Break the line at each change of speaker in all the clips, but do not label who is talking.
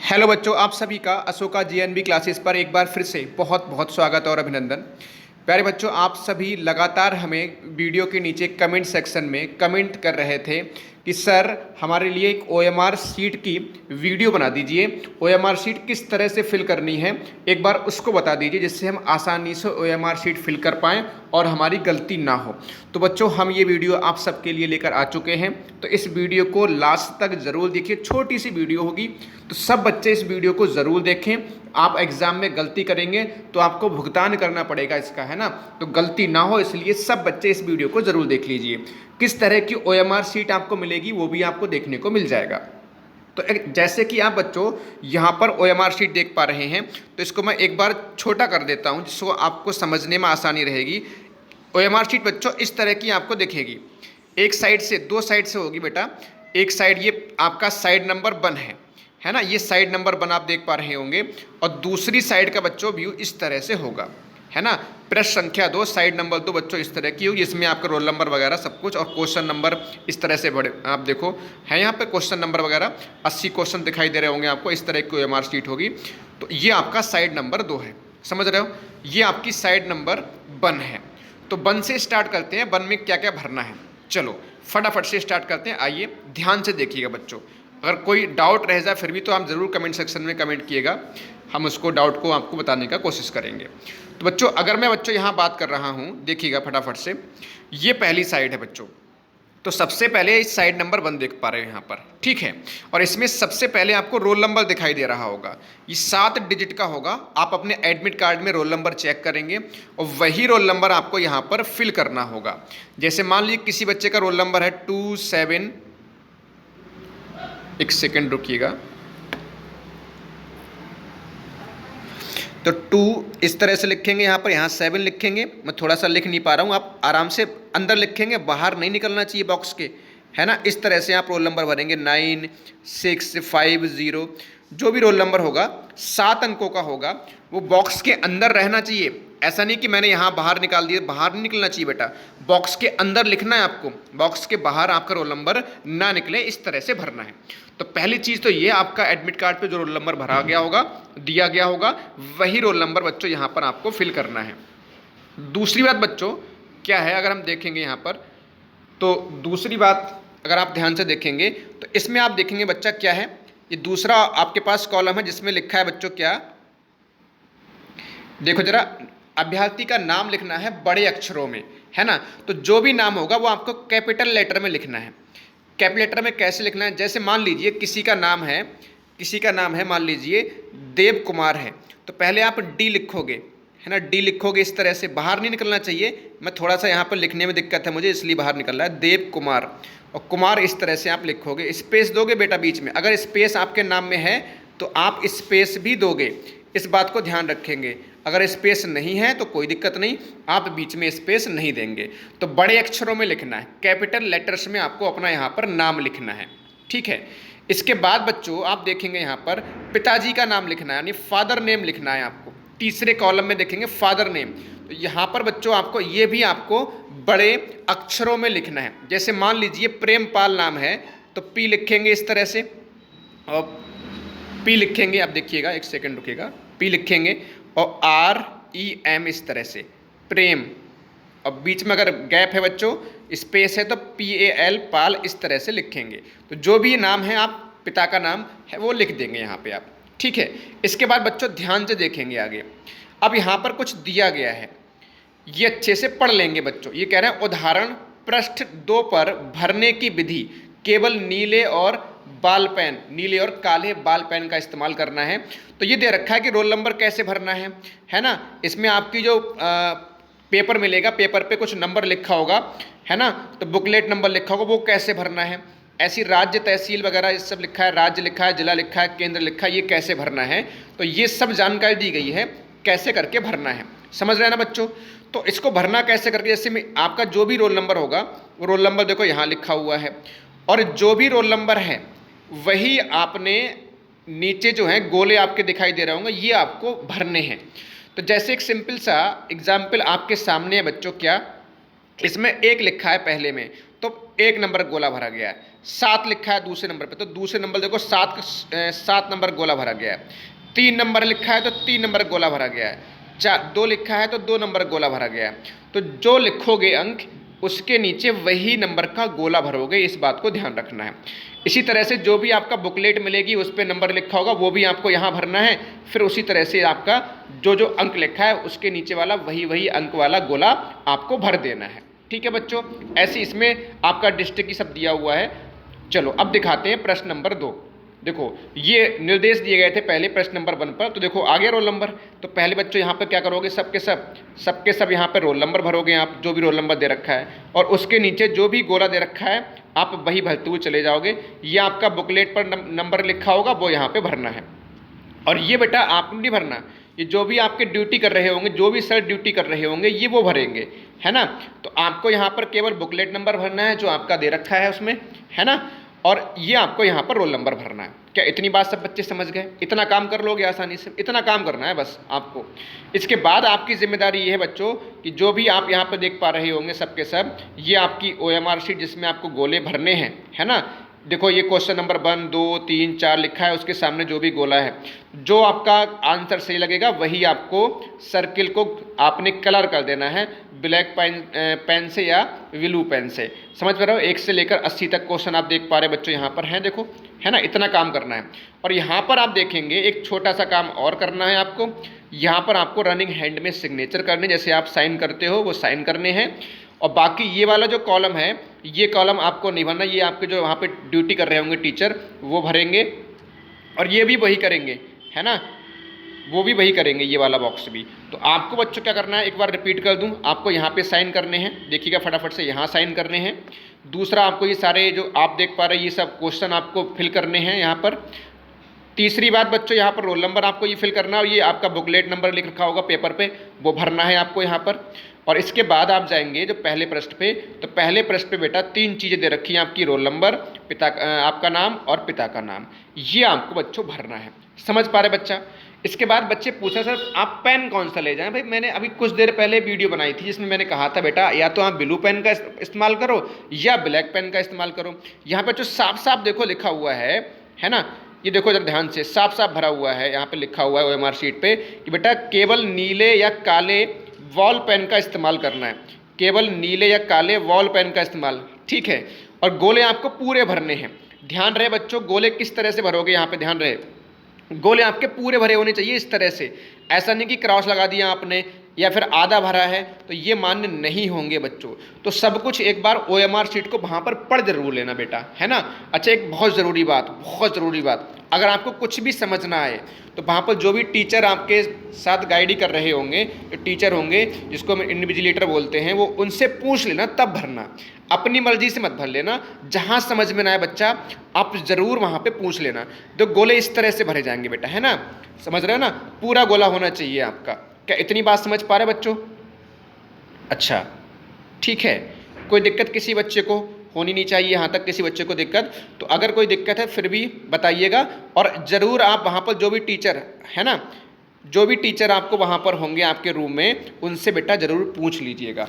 Hello बच्चों, आप सभी का अशोका जीएनबी क्लासेस पर एक बार फिर से बहुत बहुत स्वागत और अभिनंदन। प्यारे बच्चों, आप सभी लगातार हमें वीडियो के नीचे कमेंट सेक्शन में कमेंट कर रहे थे कि सर हमारे लिए एक ओएमआर शीट की वीडियो बना दीजिए। ओएमआर शीट किस तरह से फिल करनी है एक बार उसको बता दीजिए, जिससे हम आसानी से ओएमआर शीट फिल कर पाएँ और हमारी गलती ना हो। तो बच्चों, हम ये वीडियो आप सबके लिए लेकर आ चुके हैं, तो इस वीडियो को लास्ट तक ज़रूर देखिए। छोटी सी वीडियो होगी, तो सब बच्चे इस वीडियो को ज़रूर देखें। आप एग्ज़ाम में गलती करेंगे तो आपको भुगतान करना पड़ेगा इसका, है ना। तो गलती ना हो इसलिए सब बच्चे इस वीडियो को ज़रूर देख लीजिए। किस तरह की ओएमआर शीट आपको मिलेगी वो भी आपको देखने को मिल जाएगा। तो जैसे कि आप बच्चों यहाँ पर ओएमआर शीट देख पा रहे हैं, तो इसको मैं एक बार छोटा कर देता हूँ जिसको आपको समझने में आसानी रहेगी। ओएमआर शीट बच्चों इस तरह की आपको दिखेगी। एक साइड से, दो साइड से होगी बेटा। एक साइड ये आपका साइड नंबर 1 है ना, ये साइड नंबर 1 आप देख पा रहे होंगे। और दूसरी साइड का बच्चों व्यू इस तरह से होगा, है ना। पृष्ठ संख्या 2 साइड नंबर 2 बच्चों इस तरह की होगी, इसमें आपका रोल नंबर वगैरह सब कुछ और क्वेश्चन नंबर इस तरह से बड़े आप देखो है यहाँ पे क्वेश्चन नंबर वगैरह 80 क्वेश्चन दिखाई दे रहे होंगे आपको। इस तरह की ओएमआर शीट होगी। तो ये आपका साइड नंबर 2 है, समझ रहे हो। ये आपकी साइड नंबर 1 है। तो 1 से स्टार्ट करते हैं, 1 में क्या क्या भरना है। चलो फटाफट से स्टार्ट करते हैं। आइए ध्यान से देखिएगा बच्चों। अगर कोई डाउट रह जाए फिर भी तो आप ज़रूर कमेंट सेक्शन में कमेंट किएगा, हम उसको डाउट को आपको बताने का कोशिश करेंगे। तो बच्चों अगर मैं बच्चों यहाँ बात कर रहा हूँ, देखिएगा फटाफट से। ये पहली साइड है बच्चों। तो सबसे पहले इस साइड नंबर 1 देख पा रहे हैं यहाँ पर, ठीक है। और इसमें सबसे पहले आपको रोल नंबर दिखाई दे रहा होगा। ये 7 डिजिट का होगा। आप अपने एडमिट कार्ड में रोल नंबर चेक करेंगे और वही रोल नंबर आपको यहाँ पर फिल करना होगा। जैसे मान लीजिए किसी बच्चे का रोल नंबर है 27, एक सेकेंड रुकिएगा। तो 2 इस तरह से लिखेंगे यहाँ पर, यहाँ 7 लिखेंगे। मैं थोड़ा सा लिख नहीं पा रहा हूँ, आप आराम से अंदर लिखेंगे, बाहर नहीं निकलना चाहिए बॉक्स के, है ना। इस तरह से आप रोल नंबर भरेंगे। 9 6 5 0 जो भी रोल नंबर होगा 7 अंकों का होगा, वो बॉक्स के अंदर रहना चाहिए। ऐसा नहीं कि मैंने यहाँ बाहर निकाल दिया, बाहर नहीं निकलना चाहिए बेटा। बॉक्स के अंदर लिखना है आपको, बॉक्स के बाहर आपका रोल नंबर ना निकले, इस तरह से भरना है। तो पहली चीज़ तो ये, आपका एडमिट कार्ड पे जो रोल नंबर भरा गया होगा, दिया गया होगा, वही रोल नंबर बच्चों यहाँ पर आपको फिल करना है। दूसरी बात बच्चों क्या है, अगर हम देखेंगे यहाँ पर, तो दूसरी बात अगर आप ध्यान से देखेंगे तो इसमें आप देखेंगे बच्चा क्या है, ये दूसरा आपके पास कॉलम है जिसमें लिखा है बच्चों क्या, देखो जरा, अभ्यर्थी का नाम लिखना है बड़े अक्षरों में, है ना। तो जो भी नाम होगा वो आपको कैपिटल लेटर में लिखना है। कैपिटल लेटर में कैसे लिखना है, जैसे मान लीजिए किसी का नाम है मान लीजिए देव कुमार है, तो पहले आप डी लिखोगे, है ना। डी लिखोगे इस तरह से, बाहर नहीं निकलना चाहिए। मैं थोड़ा सा यहाँ पर लिखने में दिक्कत है मुझे, इसलिए बाहर निकल रहा है। देव कुमार, और कुमार इस तरह से आप लिखोगे। स्पेस दोगे बेटा बीच में, अगर स्पेस आपके नाम में है तो आप स्पेस भी दोगे, इस बात को ध्यान रखेंगे। अगर स्पेस नहीं है तो कोई दिक्कत नहीं, आप बीच में स्पेस नहीं देंगे। तो बड़े अक्षरों में लिखना है, कैपिटल लेटर्स में आपको अपना यहाँ पर नाम लिखना है, ठीक है। इसके बाद बच्चों आप देखेंगे यहाँ पर पिताजी का नाम लिखना है, यानी फादर नेम लिखना है आपको। तीसरे कॉलम में देखेंगे फादर नेम, तो यहाँ पर बच्चों आपको ये भी आपको बड़े अक्षरों में लिखना है। जैसे मान लीजिए प्रेमपाल नाम है, तो पी लिखेंगे इस तरह से, और पी लिखेंगे, आप देखिएगा एक सेकंड रुकिएगा, पी लिखेंगे और REM इस तरह से, प्रेम। और बीच में अगर गैप है बच्चों, स्पेस है, तो PAL पाल इस तरह से लिखेंगे। तो जो भी नाम है आप, पिता का नाम है वो लिख देंगे यहाँ पे आप, ठीक है। इसके बाद बच्चों ध्यान से देखेंगे आगे। अब यहाँ पर कुछ दिया गया है, ये अच्छे से पढ़ लेंगे बच्चों। ये कह रहे हैं उदाहरण पृष्ठ 2 पर भरने की विधि केवल नीले और बाल पेन, नीले और काले बाल पेन का इस्तेमाल करना है। तो ये दे रखा है कि रोल नंबर कैसे भरना है ना। इसमें आपकी जो पेपर मिलेगा, पेपर पे कुछ नंबर लिखा होगा, है ना। तो बुकलेट नंबर लिखा होगा, वो कैसे भरना है। ऐसी राज्य तहसील वगैरह ये सब लिखा है, राज्य लिखा है, जिला लिखा है, केंद्र लिखा है, ये कैसे भरना है। तो ये सब जानकारी दी गई है कैसे करके भरना है, समझ रहे हैं ना बच्चों। तो इसको भरना कैसे करके, जैसे में आपका जो भी रोल नंबर होगा वो रोल नंबर देखो यहाँ लिखा हुआ है, और जो भी रोल नंबर है वही आपने नीचे जो है गोले आपके दिखाई दे रहे होंगे, ये आपको भरने हैं। तो जैसे एक सिंपल सा एग्जाम्पल आपके सामने है बच्चों, क्या इसमें 1 लिखा है पहले में, तो 1 नंबर गोला भरा गया है। 7 लिखा है दूसरे नंबर पे, तो दूसरे नंबर देखो 7 नंबर गोला भरा गया है। 3 नंबर लिखा है तो 3 नंबर गोला भरा गया है। 2 लिखा है तो 2 नंबर गोला भरा गया है। तो जो लिखोगे अंक उसके नीचे वही नंबर का गोला भरोगे, इस बात को ध्यान रखना है। इसी तरह से जो भी आपका बुकलेट मिलेगी उस पर नंबर लिखा होगा वो भी आपको यहाँ भरना है। फिर उसी तरह से आपका जो जो अंक लिखा है उसके नीचे वाला वही अंक वाला गोला आपको भर देना है। ठीक है बच्चों, ऐसे इसमें आपका डिस्ट्रिक्ट की सब दिया हुआ है। चलो अब दिखाते हैं प्रश्न नंबर 2। देखो ये निर्देश दिए गए थे पहले प्रश्न नंबर 1 पर, तो देखो आ गया रोल नंबर। तो पहले बच्चों यहाँ पर क्या करोगे, सबके सब यहाँ पर रोल नंबर भरोगे आप, जो भी रोल नंबर दे रखा है, और उसके नीचे जो भी गोला दे रखा है आप वही भरते हुए चले जाओगे। ये आपका बुकलेट पर नंबर लिखा होगा वो यहाँ पे भरना है। और ये बेटा आप नहीं भरना, ये जो भी आपके ड्यूटी कर रहे होंगे, जो भी सर ड्यूटी कर रहे होंगे ये वो भरेंगे, है ना। तो आपको यहाँ पर केवल बुकलेट नंबर भरना है जो आपका दे रखा है उसमें, है ना, और ये आपको यहाँ पर रोल नंबर भरना है। क्या इतनी बात सब बच्चे समझ गए? इतना काम कर लोगे आसानी से, इतना काम करना है बस आपको। इसके बाद आपकी जिम्मेदारी ये है बच्चों कि जो भी आप यहाँ पर देख पा रहे होंगे सबके सब, ये आपकी OMR शीट जिसमें आपको गोले भरने हैं, है ना। देखो ये क्वेश्चन नंबर 1 2 3 4 लिखा है, उसके सामने जो भी गोला है, जो आपका आंसर सही लगेगा वही आपको सर्किल को आपने कलर कर देना है ब्लैक पेन से या ब्लू पेन से। समझ पा रहे हो? 1 से लेकर 80 तक क्वेश्चन आप देख पा रहे बच्चों यहाँ पर हैं, देखो, है ना। इतना काम करना है। और यहाँ पर आप देखेंगे एक छोटा सा काम और करना है आपको। यहाँ पर आपको रनिंग हैंड में सिग्नेचर करने, जैसे आप साइन करते हो वो साइन करने हैं। और बाकी ये वाला जो कॉलम है, ये कॉलम आपको नहीं भरना, ये आपके जो वहाँ पे ड्यूटी कर रहे होंगे टीचर वो भरेंगे। और ये भी वही करेंगे, है ना, वो भी वही करेंगे, ये वाला बॉक्स भी। तो आपको बच्चों क्या करना है, एक बार रिपीट कर दूं, आपको यहाँ पे साइन करने हैं, देखिएगा फटाफट से यहाँ साइन करने हैं। दूसरा आपको ये सारे जो आप देख पा रहे हैं ये सब क्वेश्चन आपको फिल करने हैं यहाँ पर। तीसरी बात बच्चों यहाँ पर रोल नंबर आपको ये फिल करना है, और ये आपका बुकलेट नंबर लिख रखा होगा पेपर पे वो भरना है आपको यहाँ पर। और इसके बाद आप जाएंगे जो पहले पृष्ठ पे, तो पहले पृष्ठ पे बेटा 3 चीज़ें दे रखी हैं आपकी, रोल नंबर, आपका नाम और पिता का नाम, ये आपको बच्चों भरना है। समझ पा रहे बच्चा? इसके बाद बच्चे पूछा सर आप पेन कौन सा ले जाएं? भाई मैंने अभी कुछ देर पहले वीडियो बनाई थी जिसमें मैंने कहा था बेटा या तो आप ब्लू पेन का इस्तेमाल करो या ब्लैक पेन का इस्तेमाल करो। यहाँ पे जो साफ साफ देखो लिखा हुआ है ना, ये देखो जब ध्यान से साफ साफ भरा हुआ है, यहाँ पे लिखा हुआ है OMR शीट पे कि बेटा केवल नीले या काले वॉल पेन का इस्तेमाल करना है, केवल नीले या काले वॉल पेन का इस्तेमाल, ठीक है। और गोले आपको पूरे भरने हैं। ध्यान रहे बच्चों, गोले किस तरह से भरोगे, यहाँ पे ध्यान रहे, गोले आपके पूरे भरे होने चाहिए इस तरह से। ऐसा नहीं कि क्रॉस लगा दिया आपने या फिर आधा भरा है, तो ये मान्य नहीं होंगे बच्चों। तो सब कुछ एक बार OMR शीट को वहाँ पर पढ़ जरूर लेना बेटा, है ना। अच्छा एक बहुत ज़रूरी बात, अगर आपको कुछ भी समझ ना आए तो वहाँ पर जो भी टीचर आपके साथ गाइड कर रहे होंगे, टीचर होंगे जिसको हम इन्विजिलेटर बोलते हैं, वो उनसे पूछ लेना तब भरना, अपनी मर्जी से मत भर लेना। जहाँ समझ में ना आए बच्चा आप ज़रूर वहाँ पे पूछ लेना। तो गोले इस तरह से भरे जाएंगे बेटा, है ना, समझ रहे हो ना, पूरा गोला होना चाहिए आपका। क्या इतनी बात समझ पा रहे बच्चों? अच्छा ठीक है, कोई दिक्कत किसी बच्चे को होनी नहीं चाहिए यहाँ तक किसी बच्चे को दिक्कत। तो अगर कोई दिक्कत है फिर भी बताइएगा, और ज़रूर आप वहाँ पर जो भी टीचर है ना, जो भी टीचर आपको वहाँ पर होंगे आपके रूम में, उनसे बेटा ज़रूर पूछ लीजिएगा।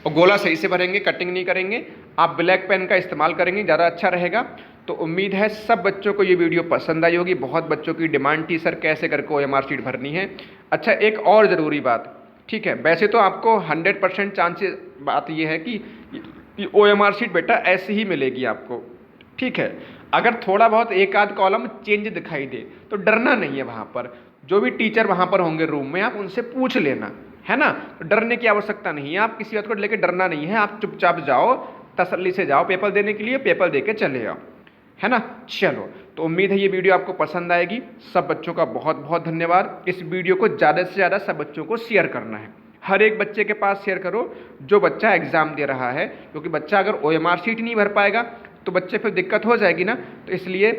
और गोला सही से भरेंगे, कटिंग नहीं करेंगे, आप ब्लैक पेन का इस्तेमाल करेंगे, ज़्यादा अच्छा रहेगा। तो उम्मीद है सब बच्चों को ये वीडियो पसंद आई होगी। बहुत बच्चों की डिमांड थी सर कैसे करके OMR शीट भरनी है। अच्छा एक और ज़रूरी बात, ठीक है, वैसे तो आपको 100% चांसेस बात ये है कि OMR शीट बेटा ऐसी ही मिलेगी आपको, ठीक है। अगर थोड़ा बहुत एक आध कॉलम चेंज दिखाई दे तो डरना नहीं है, वहाँ पर जो भी टीचर वहाँ पर होंगे रूम में आप उनसे पूछ लेना, है ना। तो डरने की आवश्यकता नहीं है, आप किसी बात को लेकर डरना नहीं है, आप चुपचाप जाओ, तसल्ली से जाओ पेपर देने के लिए, पेपर दे के चले आओ, है ना। चलो तो उम्मीद है ये वीडियो आपको पसंद आएगी। सब बच्चों का बहुत बहुत धन्यवाद। इस वीडियो को ज़्यादा से ज़्यादा सब बच्चों को शेयर करना है, हर एक बच्चे के पास शेयर करो जो बच्चा एग्ज़ाम दे रहा है, क्योंकि बच्चा अगर OMR शीट नहीं भर पाएगा तो बच्चे फिर दिक्कत हो जाएगी ना। तो इसलिए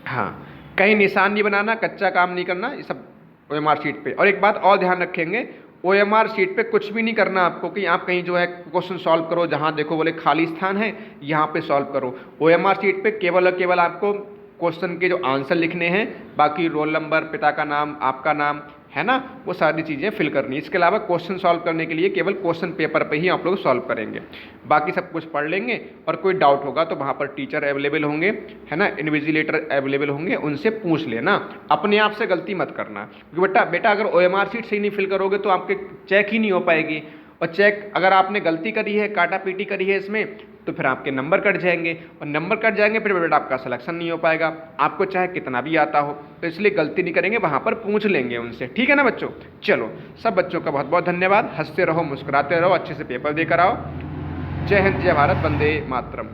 हाँ, कहीं निशान नहीं बनाना, कच्चा काम नहीं करना, ये सब OMR शीट पे। और एक बात और ध्यान रखेंगे, OMR शीट पे कुछ भी नहीं करना आपको कि आप कहीं जो है क्वेश्चन सॉल्व करो, जहाँ देखो बोले खाली स्थान है यहाँ पे सॉल्व करो। OMR शीट पे केवल और केवल आपको क्वेश्चन के जो आंसर लिखने हैं, बाकी रोल नंबर, पिता का नाम, आपका नाम, है ना, वो सारी चीज़ें फिल करनी है। इसके अलावा क्वेश्चन सॉल्व करने के लिए केवल क्वेश्चन पेपर पे ही आप लोग सॉल्व करेंगे, बाकी सब कुछ पढ़ लेंगे। और कोई डाउट होगा तो वहाँ पर टीचर अवेलेबल होंगे, है ना, इन्विजिलेटर अवेलेबल होंगे, उनसे पूछ लेना, अपने आप से गलती मत करना। क्योंकि बेटा अगर OMR शीट सही नहीं फिल करोगे तो आपके चेक ही नहीं हो पाएगी, और चेक अगर आपने गलती करी है, काटा पीटी करी है इसमें, तो फिर आपके नंबर कट जाएंगे, और नंबर कट जाएंगे फिर बेटा आपका सिलेक्शन नहीं हो पाएगा, आपको चाहे कितना भी आता हो। तो इसलिए गलती नहीं करेंगे, वहाँ पर पूछ लेंगे उनसे, ठीक है ना बच्चों। चलो, सब बच्चों का बहुत बहुत धन्यवाद, हंसते रहो, मुस्कुराते रहो, अच्छे से पेपर देकर आओ। जय हिंद, जय भारत, वंदे मातरम।